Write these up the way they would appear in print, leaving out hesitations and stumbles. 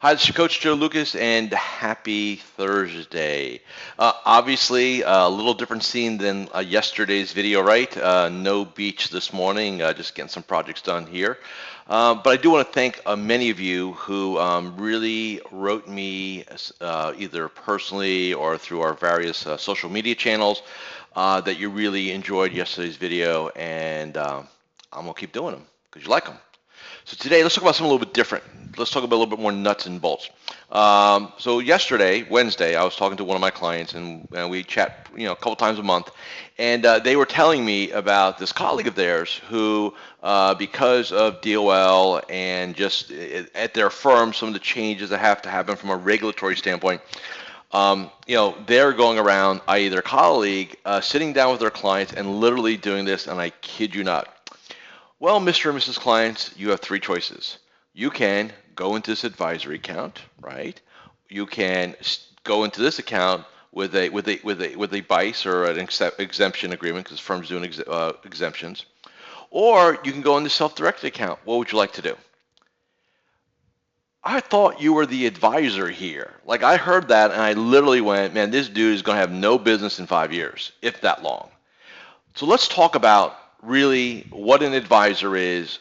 Hi, this is your coach Joe Lucas, and happy Thursday. Obviously, a little different scene than yesterday's video, right? No beach this morning, just getting some projects done here. But I do want to thank many of you who really wrote me either personally or through our various social media channels that you really enjoyed yesterday's video, and I'm going to keep doing them because you like them. So today, let's talk about something a little bit different. Let's talk about a little bit more nuts and bolts. So yesterday, Wednesday, I was talking to one of my clients, and we chat, a couple times a month, and they were telling me about this colleague of theirs who, because of DOL and just at their firm, some of the changes that have to happen from a regulatory standpoint, they're going around, i.e. their colleague, sitting down with their clients and literally doing this, and I kid you not. Well, Mr. and Mrs. Clients, you have three choices. You can go into this advisory account, right? You can go into this account with a BICE or an exemption agreement because firms doing exemptions, or you can go in the self-directed account. What would you like to do? I thought you were the advisor here. Like I heard that and I literally went, man, this dude is going to have no business in 5 years, if that long. So let's talk about really what an advisor is,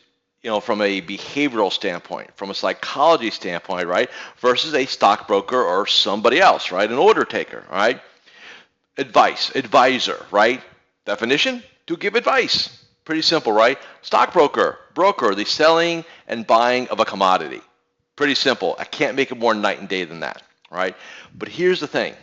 from a behavioral standpoint, from a psychology standpoint, right, versus a stockbroker or somebody else, right, an order taker, right? Advisor, right? Definition, to give advice. Pretty simple, right? Stockbroker, broker, the selling and buying of a commodity. Pretty simple. I can't make it more night and day than that, right? But here's the thing.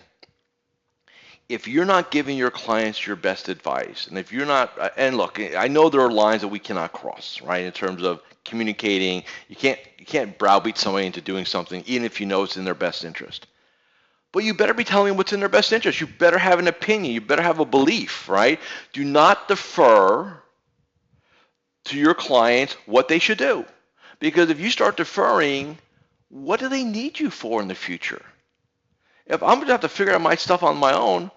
If you're not giving your clients your best advice, and if you're not, and look, I know there are lines that we cannot cross, right, in terms of communicating. You can't browbeat somebody into doing something, even if you know it's in their best interest. But you better be telling them what's in their best interest. You better have an opinion. You better have a belief, right? Do not defer to your clients what they should do. Because if you start deferring, what do they need you for in the future? If I'm going to have to figure out my stuff on my own,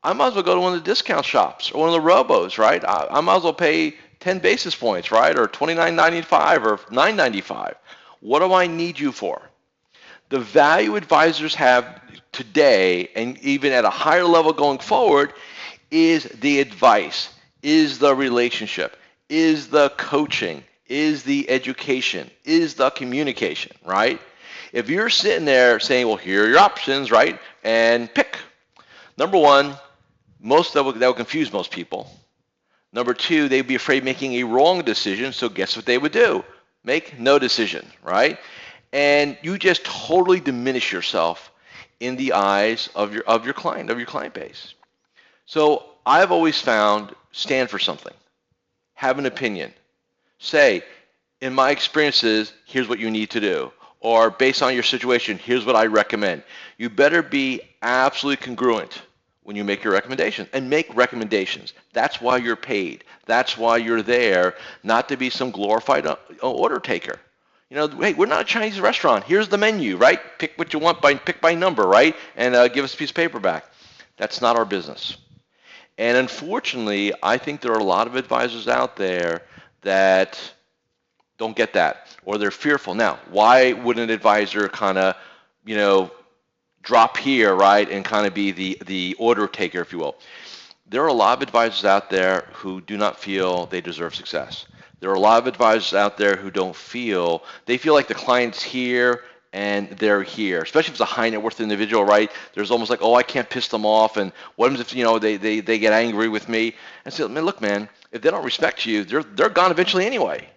I might as well go to one of the discount shops or one of the robos, right? I might as well pay 10 basis points, right? Or $29.95 or $9.95. What do I need you for? The value advisors have today, and even at a higher level going forward, is the advice, is the relationship, is the coaching, is the education, is the communication, right? If you're sitting there saying, well, here are your options, right, and pick. Number one, that would confuse most people. Number two, they'd be afraid of making a wrong decision, so guess what they would do? Make no decision, right? And you just totally diminish yourself in the eyes of your client base. So I've always found, stand for something, have an opinion, say, in my experiences, here's what you need to do. Or based on your situation, here's what I recommend. You better be absolutely congruent when you make your recommendation, and make recommendations. That's why you're paid. That's why you're there, not to be some glorified order taker. Hey, we're not a Chinese restaurant. Here's the menu, right? Pick what you want, pick by number, right? And give us a piece of paper back. That's not our business. And unfortunately, I think there are a lot of advisors out there that don't get that, or they're fearful. Now, why would an advisor kind of, drop here, right, and kind of be the order taker, if you will? There are a lot of advisors out there who do not feel they deserve success. There are a lot of advisors out there who they feel like the client's here and they're here, especially if it's a high net worth individual, right? There's almost like, oh, I can't piss them off, and what if they get angry with me? And say, look, man, if they don't respect you, they're gone eventually anyway.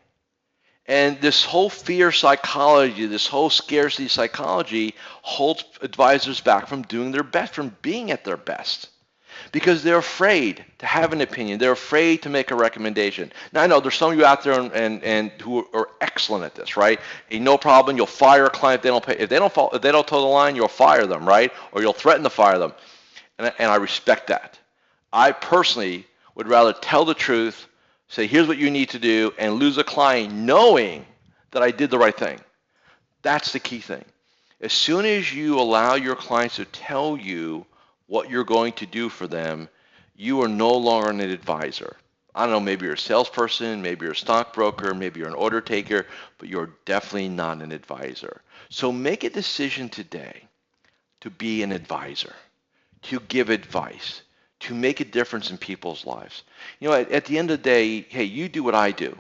And this whole fear psychology, this whole scarcity psychology holds advisors back from doing their best, from being at their best. Because they're afraid to have an opinion. They're afraid to make a recommendation. Now, I know there's some of you out there and who are excellent at this, right? No problem, you'll fire a client if they don't pay. If they don't toe the line, you'll fire them, right? Or you'll threaten to fire them. And I respect that. I personally would rather tell the truth, say, here's what you need to do, and lose a client knowing that I did the right thing. That's the key thing. As soon as you allow your clients to tell you what you're going to do for them, you are no longer an advisor. I don't know, maybe you're a salesperson, maybe you're a stockbroker, maybe you're an order taker, but you're definitely not an advisor. So make a decision today to be an advisor, to give advice, to make a difference in people's lives. You know, at the end of the day, hey, you do what I do.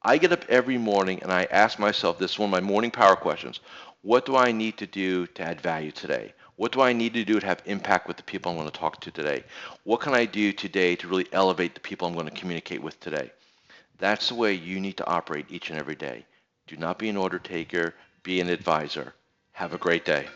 I get up every morning and I ask myself, this is one of my morning power questions. What do I need to do to add value today? What do I need to do to have impact with the people I'm going to talk to today? What can I do today to really elevate the people I'm going to communicate with today? That's the way you need to operate each and every day. Do not be an order taker, be an advisor. Have a great day.